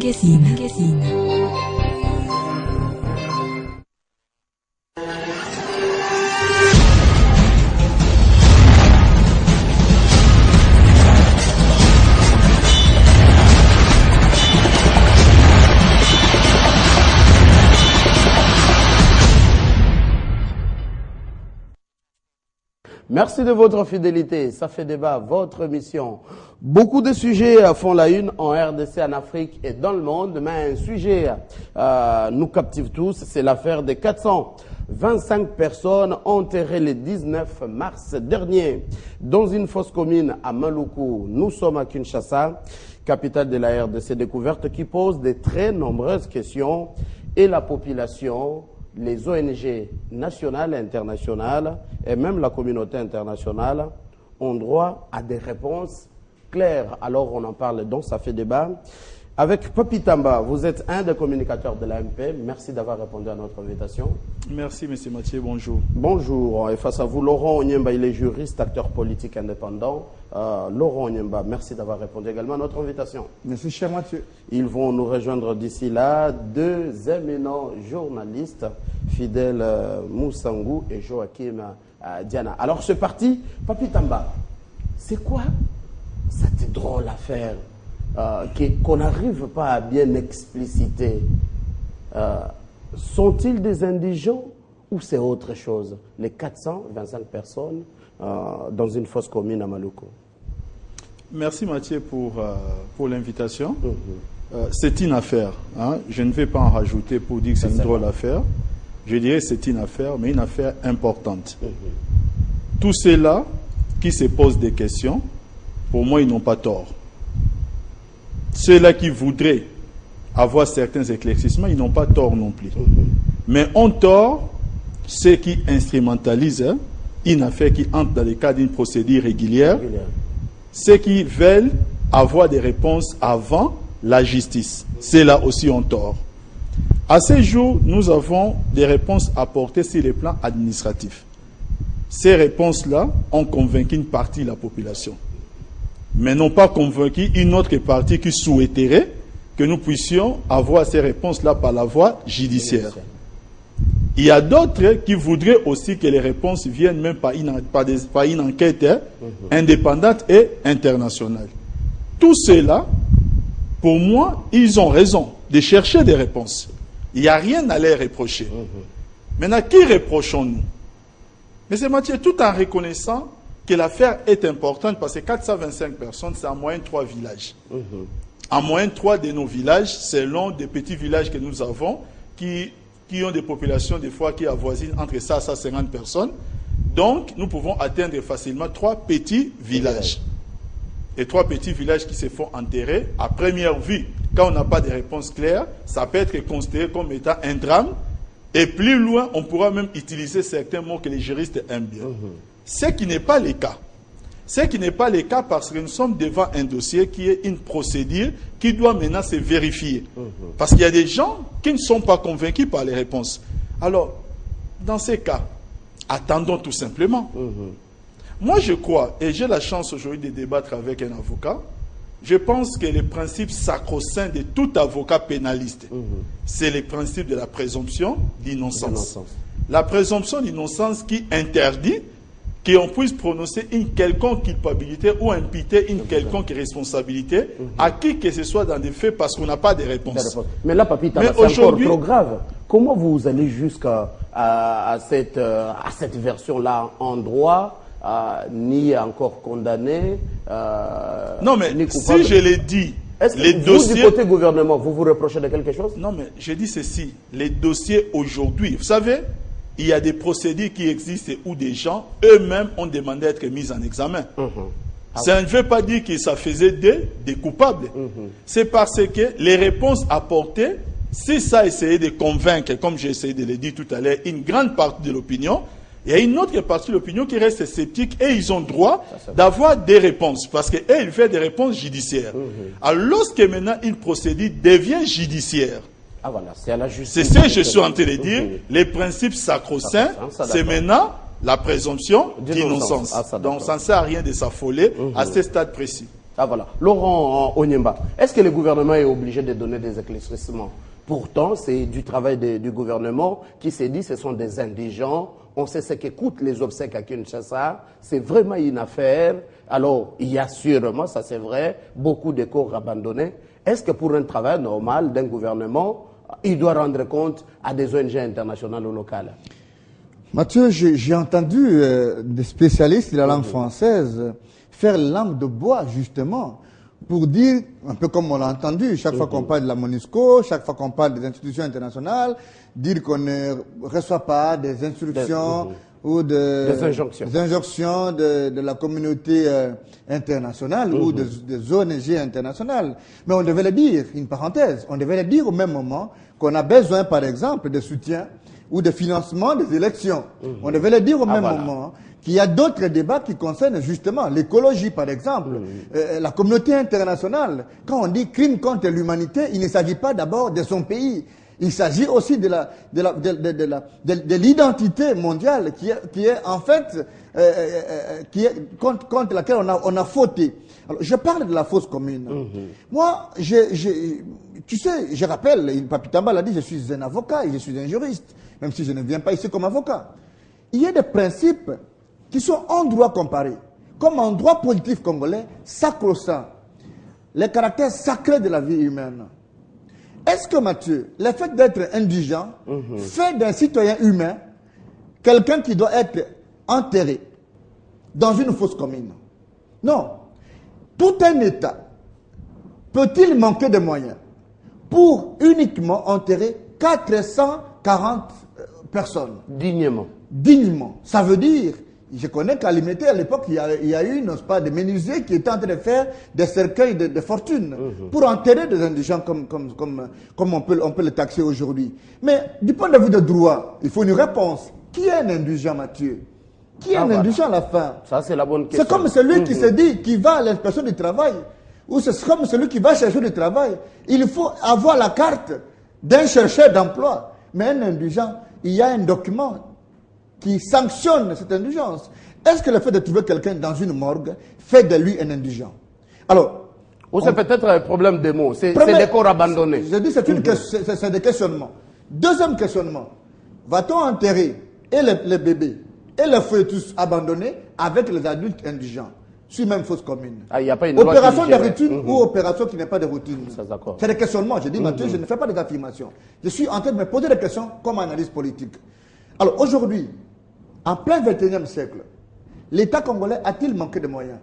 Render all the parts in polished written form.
Merci de votre fidélité. Ça fait débat, votre mission. Beaucoup de sujets font la une en RDC, en Afrique et dans le monde, mais un sujet nous captive tous, c'est l'affaire des 425 personnes enterrées le 19 mars dernier dans une fosse commune à Maluku. Nous sommes à Kinshasa, capitale de la RDC découverte, qui pose de très nombreuses questions et la population, les ONG nationales et internationales et même la communauté internationale ont droit à des réponses claires. Alors on en parle, donc ça fait débat. Avec Papi Tamba, vous êtes un des communicateurs de l'AMP. Merci d'avoir répondu à notre invitation. Merci, M. Mathieu. Bonjour. Bonjour. Et face à vous, Laurent Onyemba, il est juriste, acteur politique indépendant. Laurent Onyemba, merci d'avoir répondu également à notre invitation. Merci, cher Mathieu. Ils vont nous rejoindre d'ici là, deux éminents journalistes, Fidèle Moussangou et Joachim Diana. Alors, c'est parti. Papi Tamba, c'est quoi cette drôle affaire qu'on n'arrive pas à bien expliciter? Sont-ils des indigents ou c'est autre chose? Les 425 personnes dans une fosse commune à Maluku. Merci Mathieu pour l'invitation. C'est une affaire. Hein. Je ne vais pas en rajouter pour dire que c'est une drôle affaire. Je dirais que c'est une affaire, mais une affaire importante. Tous ceux-là qui se posent des questions, pour moi, ils n'ont pas tort. Ceux-là qui voudraient avoir certains éclaircissements, ils n'ont pas tort non plus. Mais ont tort ceux qui instrumentalisent une affaire qui entre dans le cadre d'une procédure régulière, ceux qui veulent avoir des réponses avant la justice. Ceux-là aussi ont tort. À ce jour, nous avons des réponses apportées sur le plan administratif. Ces réponses-là ont convaincu une partie de la population, mais n'ont pas convaincu une autre partie qui souhaiterait que nous puissions avoir ces réponses-là par la voie judiciaire. Il y a d'autres qui voudraient aussi que les réponses viennent même par une enquête indépendante et internationale. Tout cela, pour moi, ils ont raison de chercher des réponses. Il n'y a rien à les reprocher. Maintenant, qui reprochons-nous? Mais c'est Mathieu, tout en reconnaissant que l'affaire est importante parce que 425 personnes, c'est en moyenne 3 villages. En moyenne 3 de nos villages, selon des petits villages que nous avons, qui ont des populations des fois qui avoisinent entre ça et 50 personnes. Donc, nous pouvons atteindre facilement 3 petits villages. Et 3 petits villages qui se font enterrer à première vue. Quand on n'a pas de réponse claire, ça peut être considéré comme étant un drame. Et plus loin, on pourra même utiliser certains mots que les juristes aiment bien. Ce qui n'est pas le cas. Ce qui n'est pas le cas parce que nous sommes devant un dossier qui est une procédure qui doit maintenant se vérifier. Parce qu'il y a des gens qui ne sont pas convaincus par les réponses. Alors, dans ces cas, attendons tout simplement. Moi, je crois, et j'ai la chance aujourd'hui de débattre avec un avocat, je pense que le principe sacro-saint de tout avocat pénaliste, c'est le principe de la présomption d'innocence. La présomption d'innocence qui interdit qu'on puisse prononcer une quelconque culpabilité ou imputer une quelconque responsabilité à qui que ce soit dans des faits parce qu'on n'a pas de réponse. Mais là, Papi, c'est encore trop grave. Comment vous allez jusqu'à cette version-là en droit, ni encore condamné, non, mais ni coupable. Si je l'ai dit, est-ce que vous, du côté gouvernement, vous vous reprochez de quelque chose? Non, mais je dis ceci. Les dossiers aujourd'hui, vous savez, il y a des procédures qui existent où des gens, eux-mêmes, ont demandé d'être mis en examen. Ça ne veut pas dire que ça faisait des coupables. C'est parce que les réponses apportées, si ça essayait de convaincre, comme j'ai essayé de le dire tout à l'heure, une grande partie de l'opinion, il y a une autre partie de l'opinion qui reste sceptique et ils ont droit d'avoir des réponses parce qu'eux, ils veulent des réponses judiciaires. Alors, lorsque maintenant une procédure devient judiciaire, c'est à la justice. C'est ce que je suis en train de dire. Les principes sacro-saints, c'est maintenant la présomption d'innocence. Donc, ça ne sert à rien de s'affoler à ce stade précis. Ah voilà. Laurent Onyemba, est-ce que le gouvernement est obligé de donner des éclaircissements? Pourtant, c'est du travail du gouvernement qui s'est dit ce sont des indigents. On sait ce que coûtent les obsèques à Kinshasa. C'est vraiment une affaire. Alors, il y a sûrement, ça c'est vrai, beaucoup de corps abandonnés. Est-ce que pour un travail normal d'un gouvernement, il doit rendre compte à des ONG internationales ou locales? Mathieu, j'ai entendu des spécialistes de la langue française faire langue de bois, justement, pour dire, un peu comme on l'a entendu, chaque fois qu'on parle de la MONUSCO, chaque fois qu'on parle des institutions internationales, dire qu'on ne reçoit pas des instructions ou des injonctions de la communauté internationale ou des ONG internationales. Mais on devait le dire, une parenthèse, on devait le dire au même moment qu'on a besoin, par exemple, de soutien ou de financement des élections. On devait le dire au même moment qu'il y a d'autres débats qui concernent justement l'écologie, par exemple, la communauté internationale. Quand on dit crime contre l'humanité, il ne s'agit pas d'abord de son pays. Il s'agit aussi de l'identité mondiale qui est en fait contre laquelle on a fauté. Alors, je parle de la fosse commune. Moi, tu sais, je rappelle, Papi Tamba l'a dit, je suis un avocat et je suis un juriste, même si je ne viens pas ici comme avocat. Il y a des principes qui sont en droit comparé, comme en droit politique congolais, sacro-saint, les caractères sacrés de la vie humaine. Est-ce que, Mathieu, le fait d'être indigent fait d'un citoyen humain quelqu'un qui doit être enterré dans une fosse commune? Non. Tout un État peut-il manquer de moyens pour uniquement enterrer 440 personnes? Dignement. Dignement. Ça veut dire, je connais qu'à Limité, à l'époque, il y a eu, n'est-ce pas, des menuisiers qui étaient en train de faire des cercueils de fortune pour enterrer des indigents comme on peut le taxer aujourd'hui. Mais du point de vue de droit, il faut une réponse. Qui est un indigent, Mathieu? Qui est un indigent à la fin? Ça, c'est la bonne question. C'est comme celui qui se dit, qui va à l'inspection du travail, ou c'est comme celui qui va chercher du travail. Il faut avoir la carte d'un chercheur d'emploi. Mais un indigent, il y a un document qui sanctionne cette indigence. Est-ce que le fait de trouver quelqu'un dans une morgue fait de lui un indigent? Alors, ou c'est peut-être un problème de mots, c'est des corps abandonnés. Je dis c'est des questionnements. Deuxième questionnement, va-t-on enterrer et les bébés et les fœtus abandonnés avec les adultes indigents sur même fosse commune? Ah, il n'y a pas une opération de routine ou opération qui n'est pas de routine? C'est des questionnements. Je dis, Mathieu, je ne fais pas des affirmations. Je suis en train de me poser des questions comme analyse politique. Alors aujourd'hui, en plein 21e siècle, l'État congolais a-t-il manqué de moyens?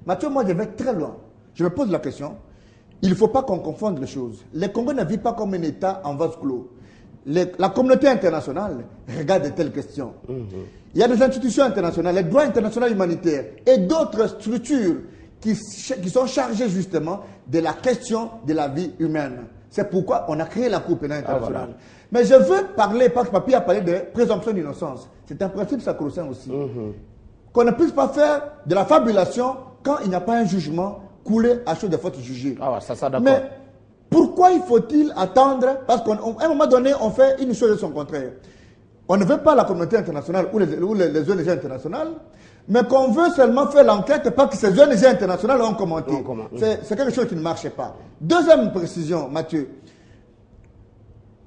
Mathieu, moi je vais très loin. Je me pose la question. Il ne faut pas qu'on confonde les choses. Les Congolais ne vivent pas comme un État en vase clos. La communauté internationale regarde de telles questions. Il y a des institutions internationales, les droits internationaux humanitaires et d'autres structures qui sont chargées justement de la question de la vie humaine. C'est pourquoi on a créé la Cour pénale internationale. Voilà. Mais je veux parler, parce que Papi a parlé de présomption d'innocence. C'est un principe sacro-saint aussi. Qu'on ne puisse pas faire de la fabulation quand il n'y a pas un jugement coulé à chaud de faute jugée. Ah ouais, ça d'accord. Mais pourquoi il faut-il attendre? Parce qu'à un moment donné, on fait une chose de son contraire. On ne veut pas la communauté internationale ou les ONG internationales, mais qu'on veut seulement faire l'enquête parce que ces ONG internationales ont commenté. C'est quelque chose qui ne marche pas. Deuxième précision, Mathieu.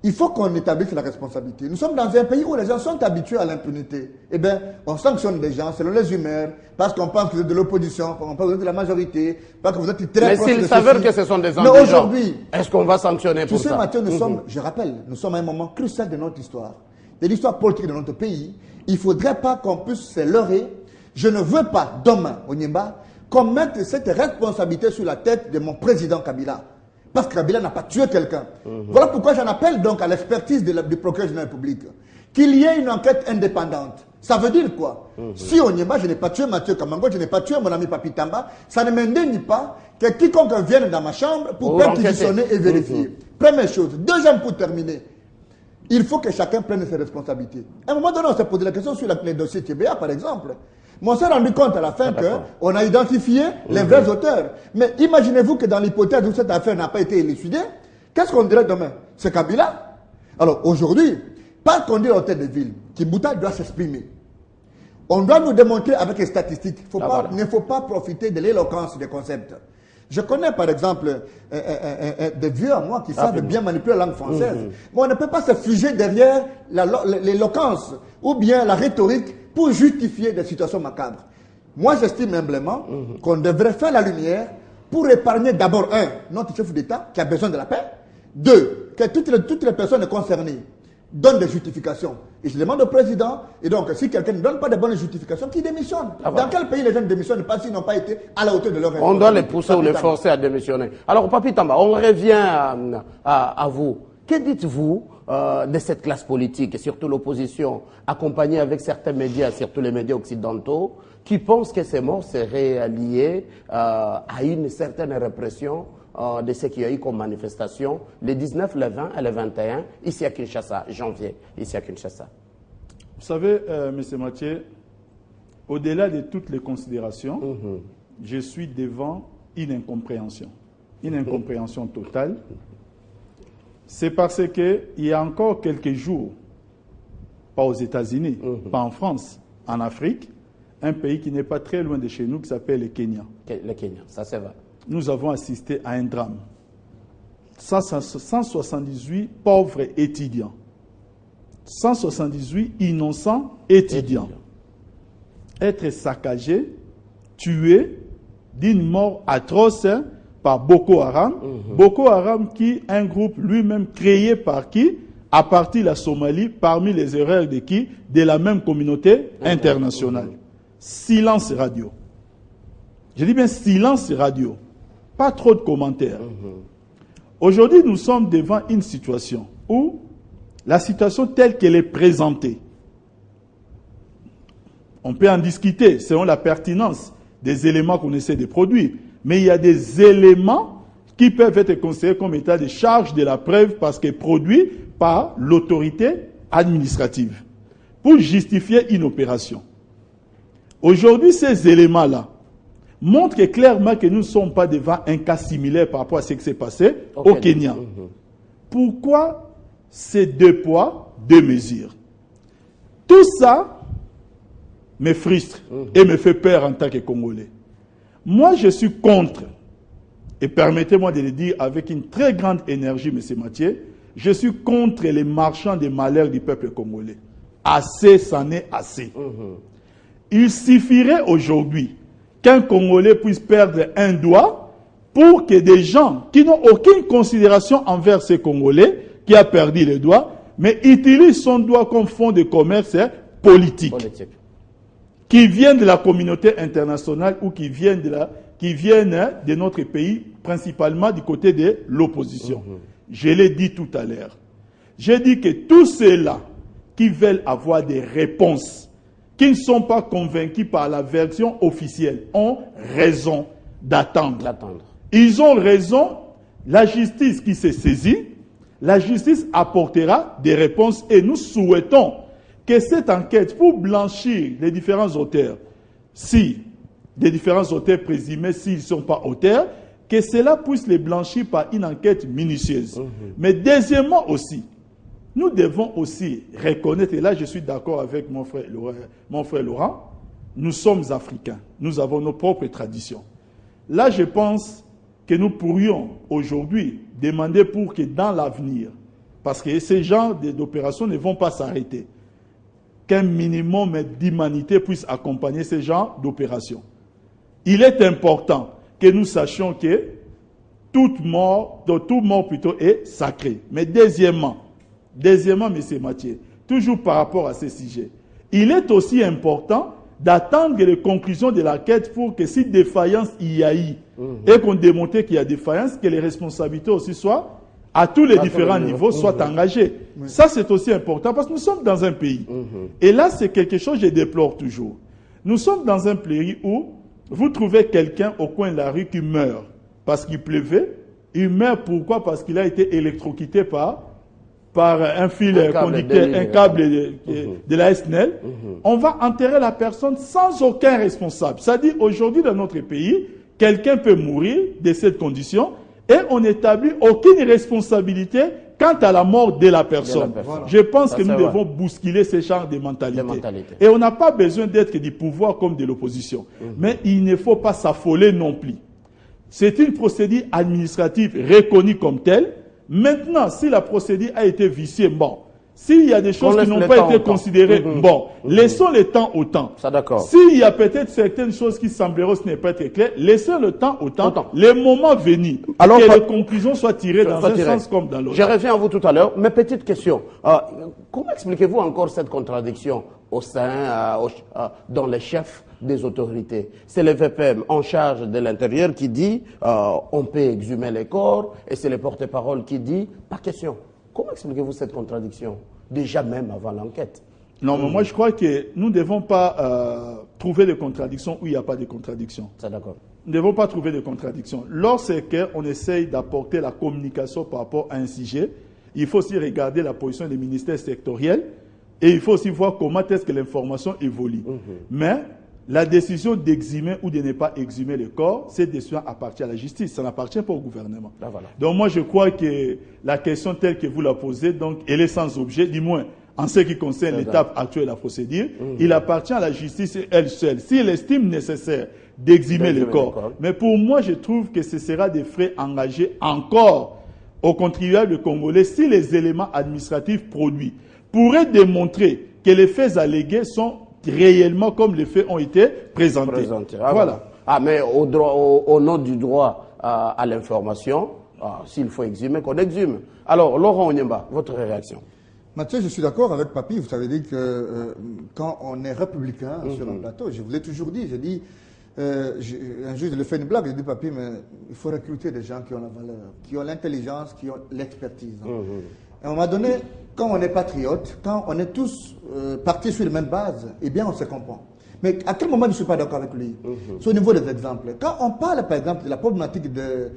Il faut qu'on établisse la responsabilité. Nous sommes dans un pays où les gens sont habitués à l'impunité. Eh bien, on sanctionne des gens selon les humeurs, parce qu'on pense que vous êtes de l'opposition, parce qu'on pense que vous êtes de la majorité, parce que vous êtes très proche de ceci. Mais s'il s'avère que ce sont des indigents, mais aujourd'hui, est-ce qu'on va sanctionner pour ça? Tu sais, Mathieu, nous sommes, je rappelle, nous sommes à un moment crucial de notre histoire, de l'histoire politique de notre pays. Il ne faudrait pas qu'on puisse se leurrer. Je ne veux pas, demain, Onyemba, qu'on mette cette responsabilité sur la tête de mon président Kabila. Parce que Kabila n'a pas tué quelqu'un. Voilà pourquoi j'en appelle donc à l'expertise du procureur général de la République. Qu'il y ait une enquête indépendante. Ça veut dire quoi? Si Onyemba, je n'ai pas tué Mathieu Kamango, je n'ai pas tué mon ami Papi Tamba, ça ne m'indigne pas que quiconque vienne dans ma chambre pour perquisitionner et vérifier. Première chose. Deuxième, pour terminer, il faut que chacun prenne ses responsabilités. À un moment donné, on s'est posé la question sur les dossiers TBA, par exemple. Mais on s'est rendu compte à la fin qu'on a identifié les vrais auteurs. Mais imaginez-vous que dans l'hypothèse où cette affaire n'a pas été élucidée, qu'est-ce qu'on dirait demain? C'est Kabila. Alors aujourd'hui, pas qu'on dit hôtel de ville, Kimbuta doit s'exprimer. On doit nous démontrer avec les statistiques. Il ne faut pas profiter de l'éloquence des concepts. Je connais par exemple des vieux à moi qui savent bien manipuler la langue française. Mais on ne peut pas se figer derrière l'éloquence ou bien la rhétorique pour justifier des situations macabres. Moi, j'estime humblement qu'on devrait faire la lumière pour épargner d'abord, notre chef d'État qui a besoin de la paix. 2, que toutes les personnes concernées donnent des justifications. Et je demande au président, et donc si quelqu'un ne donne pas de bonnes justifications, qu'il démissionne. Dans quel pays les gens ne démissionnent pas s'ils n'ont pas été à la hauteur de leur responsabilité? On doit les pousser ou les forcer à démissionner. Alors, Papi Tamba, on revient à vous. Que dites-vous de cette classe politique et surtout l'opposition, accompagnée avec certains médias, surtout les médias occidentaux, qui pensent que ces morts seraient liées à une certaine répression de ce qu'il y a eu comme manifestation les 19, le 20 et le 21 ici à Kinshasa, janvier, ici à Kinshasa? Vous savez, M. Mathieu, au-delà de toutes les considérations, je suis devant une incompréhension totale. C'est parce qu'il y a encore quelques jours, pas aux États-Unis, pas en France, en Afrique, un pays qui n'est pas très loin de chez nous, qui s'appelle le Kenya. Le Kenya, ça c'est vrai. Nous avons assisté à un drame. 178 pauvres étudiants. 178 innocents étudiants. Être saccagés, tués d'une mort atroce par Boko Haram. Boko Haram qui est un groupe lui-même créé par qui? À partir de la Somalie, parmi les erreurs de qui? De la même communauté internationale. Silence radio. Je dis bien silence radio. Pas trop de commentaires. Aujourd'hui, nous sommes devant une situation où la situation telle qu'elle est présentée, on peut en discuter selon la pertinence des éléments qu'on essaie de produire, mais il y a des éléments qui peuvent être considérés comme état de charge de la preuve parce qu'ils sont produits par l'autorité administrative pour justifier une opération. Aujourd'hui, ces éléments-là montrent clairement que nous ne sommes pas devant un cas similaire par rapport à ce qui s'est passé au Kenya. Pourquoi ces deux poids, deux mesures? Tout ça me frustre et me fait peur en tant que Congolais. Moi, je suis contre, et permettez-moi de le dire avec une très grande énergie, M. Mathieu, je suis contre les marchands des malheurs du peuple congolais. Assez, c'en est assez. Il suffirait aujourd'hui qu'un Congolais puisse perdre un doigt pour que des gens qui n'ont aucune considération envers ces Congolais qui a perdu le doigt, mais utilisent son doigt comme fonds de commerce politique. Qui viennent de la communauté internationale ou qui viennent de notre pays, principalement du côté de l'opposition. Je l'ai dit tout à l'heure. J'ai dit que tous ceux-là qui veulent avoir des réponses, qui ne sont pas convaincus par la version officielle, ont raison d'attendre. Ils ont raison. La justice qui s'est saisie, la justice apportera des réponses et nous souhaitons que cette enquête, pour blanchir les différents auteurs, si des différents auteurs présumés, s'ils ne sont pas auteurs, que cela puisse les blanchir par une enquête minutieuse. Mais deuxièmement aussi, nous devons aussi reconnaître, et là je suis d'accord avec mon frère Laurent, nous sommes africains, nous avons nos propres traditions. Là je pense que nous pourrions aujourd'hui demander pour que dans l'avenir, parce que ces genres d'opérations ne vont pas s'arrêter, qu'un minimum d'humanité puisse accompagner ces genres d'opérations. Il est important que nous sachions que tout mort plutôt est sacré. Mais deuxièmement, M. Mathieu, toujours par rapport à ces sujets, il est aussi important d'attendre les conclusions de l'enquête pour que si défaillance il y a eu et qu'on démontre qu'il y a défaillance, que les responsabilités aussi soient à tous les différents niveaux soient engagés. Ça, c'est aussi important parce que nous sommes dans un pays. Et là, c'est quelque chose que je déplore toujours. Nous sommes dans un pays où vous trouvez quelqu'un au coin de la rue qui meurt parce qu'il pleuvait. Il meurt pourquoi? Parce qu'il a été électrocuté par un fil conducteur, un câble de la SNEL. On va enterrer la personne sans aucun responsable. C'est-à-dire, aujourd'hui, dans notre pays, quelqu'un peut mourir de cette condition et on n'établit aucune responsabilité quant à la mort de la personne. Je pense que nous devons bousculer ce genre de mentalité. Et on n'a pas besoin d'être du pouvoir comme de l'opposition. Mais il ne faut pas s'affoler non plus. C'est une procédure administrative reconnue comme telle. Maintenant, si la procédure a été viciée, bon. S'il y a des choses qui n'ont pas été considérées, bon, laissons le temps au temps. Ça, d'accord. S'il y a peut-être certaines choses qui sembleraient ce n'est pas très clair, laissons le temps au temps. Le moment venu, alors, que les conclusions soient tirées dans un sens comme dans l'autre. Je reviens à vous tout à l'heure. Mais petite question. Comment expliquez-vous encore cette contradiction au sein, dans les chefs des autorités? C'est le VPM en charge de l'intérieur qui dit on peut exhumer les corps, et c'est le porte-parole qui dit pas question. Comment expliquez-vous cette contradiction, déjà même avant l'enquête? Non, mais moi je crois que nous ne devons pas trouver de contradictions où il n'y a pas de contradictions. Ça, d'accord. Nous ne devons pas trouver de contradictions. Lorsqu'on essaye d'apporter la communication par rapport à un sujet, il faut aussi regarder la position des ministères sectoriels et il faut aussi voir comment est-ce que l'information évolue. Mais la décision d'exhumer ou de ne pas exhumer le corps, cette décision appartient à la justice, ça n'appartient pas au gouvernement. Ah, voilà. Donc moi je crois que la question telle que vous la posez, donc, elle est sans objet, du moins en ce qui concerne l'étape actuelle de la procédure, il appartient à la justice elle seule, si elle estime nécessaire d'exhumer le corps. Mais pour moi je trouve que ce sera des frais engagés encore aux contribuables congolais si les éléments administratifs produits pourraient démontrer que les faits allégués sont réellement comme les faits ont été présentés. Ah, voilà. Ah, mais au nom du droit à l'information, s'il faut exhumer, qu'on exhume. Alors, Laurent Onyemba, votre réaction? Mathieu, je suis d'accord avec Papi. Vous savez dire que quand on est républicain sur un plateau, je vous l'ai toujours dit, j'ai dit, un jour je lui fais une blague, j'ai dit Papi, mais il faut recruter des gens qui ont la valeur, qui ont l'intelligence, qui ont l'expertise. À un moment donné, quand on est patriote, quand on est tous partis sur les mêmes bases, eh bien on se comprend. Mais à quel moment je ne suis pas d'accord avec lui? C'est au niveau des exemples. Quand on parle par exemple de la problématique de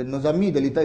nos amis de l'État